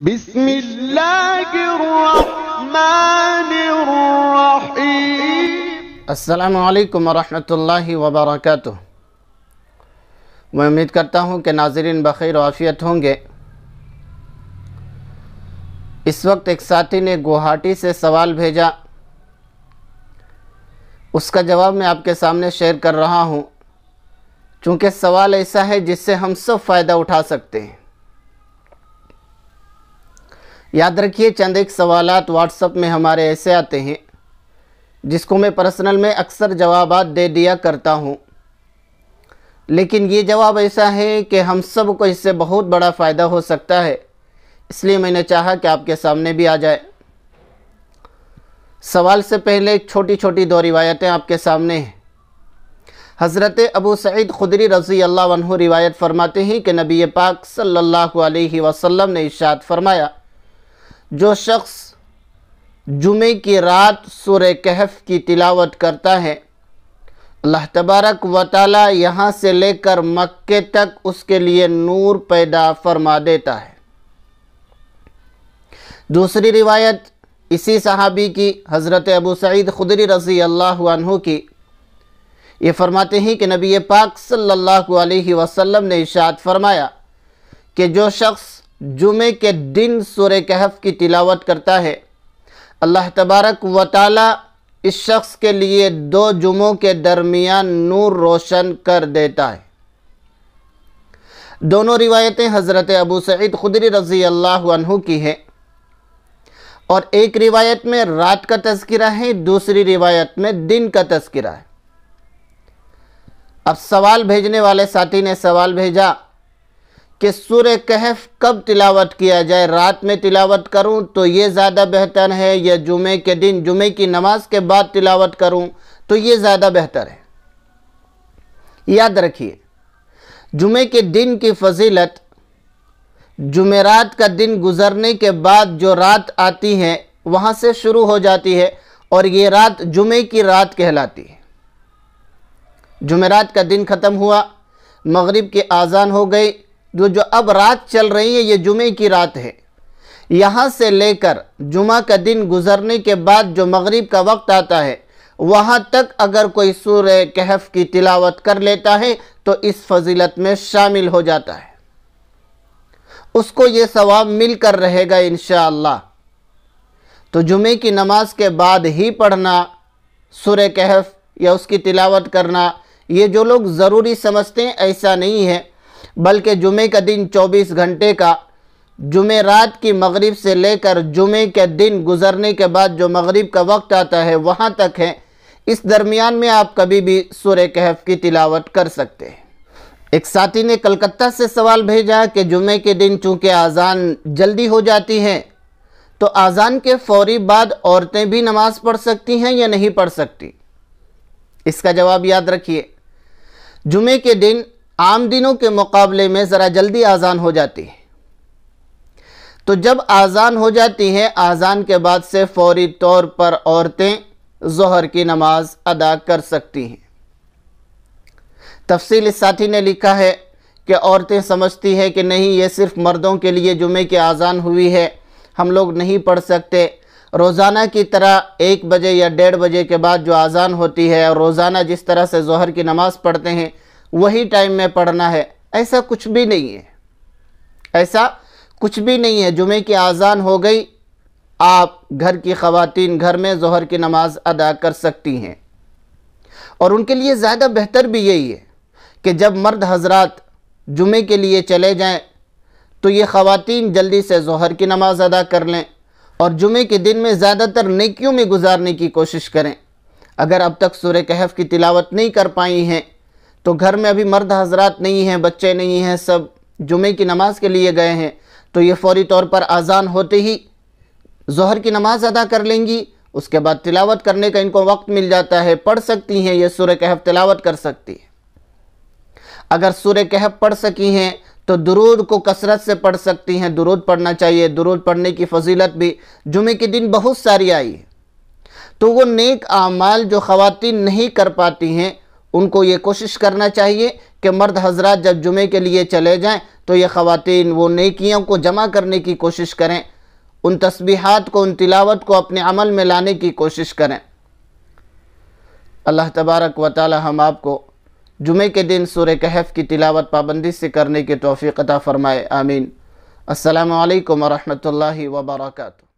बिस्मिल्लाहिर्रहमानिर्रहीम। अस्सलामुअलैकुम वरहमतुल्लाहि वबरकातुह। मैं उम्मीद करता हूँ कि नाज़रीन बख़ैर आफ़ियत होंगे। इस वक्त एक साथी ने गुवाहाटी से सवाल भेजा, उसका जवाब मैं आपके सामने शेयर कर रहा हूँ, चूँकि सवाल ऐसा है जिससे हम सब फ़ायदा उठा सकते हैं। याद रखिए, चंद एक सवालात व्हाट्सएप में हमारे ऐसे आते हैं जिसको मैं पर्सनल में अक्सर जवाबात दे दिया करता हूँ, लेकिन ये जवाब ऐसा है कि हम सब को इससे बहुत बड़ा फ़ायदा हो सकता है, इसलिए मैंने चाहा कि आपके सामने भी आ जाए। सवाल से पहले एक छोटी छोटी दो रिवायतें आपके सामने हैं। हज़रत अबू सईद खुदरी रज़ी अल्लाह अन्हु रिवायत फरमाते हैं कि नबी पाक सल्लल्लाहु अलैहि वसल्लम ने इरशाद फरमाया, जो शख्स जुमे की रात सूरह कहफ की तिलावत करता है, अल्लाह तबारक व तआला यहाँ से लेकर मक्के तक उसके लिए नूर पैदा फरमा देता है। दूसरी रिवायत इसी सहाबी की, हज़रत अबू सईद खुदरी रज़ी अल्लाह अन्हु की, ये फरमाते हैं कि नबी पाक सल्लल्लाहु अलैहि वसल्लम ने इरशाद फरमाया कि जो शख्स जुमे के दिन सूरह कहफ की तिलावत करता है, अल्लाह तबारक व तआला इस शख्स के लिए 2 जुमों के दरमियान नूर रोशन कर देता है। दोनों रिवायतें हज़रत अबू सईद खुदरी रज़ी अल्लाह अन्हु की हैं, और एक रिवायत में रात का तज़किरा है, दूसरी रिवायत में दिन का तज़किरा है। अब सवाल भेजने वाले साथी ने सवाल भेजा कि सूरह कहफ कब तिलावत किया जाए, रात में तिलावत करूं तो ये ज़्यादा बेहतर है या जुमे के दिन जुमे की नमाज के बाद तिलावत करूं तो ये ज़्यादा बेहतर है। याद रखिए, जुमे के दिन की फजीलत जुमेरात का दिन गुजरने के बाद जो रात आती है वहाँ से शुरू हो जाती है, और ये रात जुमे की रात कहलाती है। जुमेरात का दिन ख़त्म हुआ, मगरिब की आज़ान हो गई, जो अब रात चल रही है ये जुमे की रात है। यहाँ से लेकर जुमा का दिन गुजरने के बाद जो मगरिब का वक्त आता है, वहाँ तक अगर कोई सूरह कहफ की तिलावत कर लेता है तो इस फजीलत में शामिल हो जाता है, उसको ये सवाब मिलकर रहेगा इंशाअल्लाह। तो जुमे की नमाज के बाद ही पढ़ना सूरह कहफ या उसकी तिलावत करना, ये जो लोग ज़रूरी समझते हैं, ऐसा नहीं है, बल्कि जुमे का दिन 24 घंटे का, जुमे रात की मगरिब से लेकर जुमे के दिन गुजरने के बाद जो मगरिब का वक्त आता है वहाँ तक है। इस दरमियान में आप कभी भी सूरह कहफ की तिलावत कर सकते हैं। एक साथी ने कलकत्ता से सवाल भेजा कि जुमे के दिन चूँकि आज़ान जल्दी हो जाती है, तो आज़ान के फौरी बाद औरतें भी नमाज पढ़ सकती हैं या नहीं पढ़ सकती। इसका जवाब याद रखिए, जुमे के दिन आम दिनों के मुकाबले में ज़रा जल्दी आज़ान हो जाती है, तो जब आज़ान हो जाती है, आज़ान के बाद से फौरी तौर पर औरतें ज़ोहर की नमाज अदा कर सकती हैं। तफसील इस साथी ने लिखा है कि औरतें समझती है कि नहीं, ये सिर्फ मर्दों के लिए जुमे की आज़ान हुई है, हम लोग नहीं पढ़ सकते। रोज़ाना की तरह 1 बजे या 1:30 बजे के बाद जो आज़ान होती है, और रोज़ाना जिस तरह से ज़ोहर की नमाज़ पढ़ते हैं वही टाइम में पढ़ना है, ऐसा कुछ भी नहीं है। ऐसा कुछ भी नहीं है। जुमे की आज़ान हो गई, आप घर की ख़वातीन घर में ज़ोहर की नमाज़ अदा कर सकती हैं, और उनके लिए ज़्यादा बेहतर भी यही है कि जब मर्द हजरात जुमे के लिए चले जाएं तो ये ख़वातीन जल्दी से ज़ोहर की नमाज़ अदा कर लें, और जुमे के दिन में ज़्यादातर नेकियों में गुजारने की कोशिश करें। अगर अब तक सूरह कहफ की तिलावत नहीं कर पाई हैं, तो घर में अभी मर्द हजरात नहीं हैं, बच्चे नहीं हैं, सब जुमे की नमाज के लिए गए हैं, तो ये फौरी तौर पर आज़ान होते ही ज़ोहर की नमाज अदा कर लेंगी, उसके बाद तिलावत करने का इनको वक्त मिल जाता है, पढ़ सकती हैं, ये सूरह कहफ तिलावत कर सकती है। अगर सूरह कहफ पढ़ सकी हैं तो दुरूद को कसरत से पढ़ सकती हैं, दुरूद पढ़ना चाहिए। दुरूद पढ़ने की फजीलत भी जुमे के दिन बहुत सारी आई है, तो वो नेक आमाल जो ख़वातीन नहीं कर पाती हैं उनको ये कोशिश करना चाहिए कि मर्द हजरात जब जुमे के लिए चले जाएं तो ये ख़वातीन वो नेकियों को जमा करने की कोशिश करें, उन तस्बीहात को, उन तिलावत को अपने अमल में लाने की कोशिश करें। अल्लाह तबारक व तआला हम आपको जुमे के दिन सूरह कहफ की तिलावत पाबंदी से करने की तौफीक अता फ़रमाए। आमीन। अस्सलामु अलैकुम व रहमतुल्लाहि व बरकातुहू।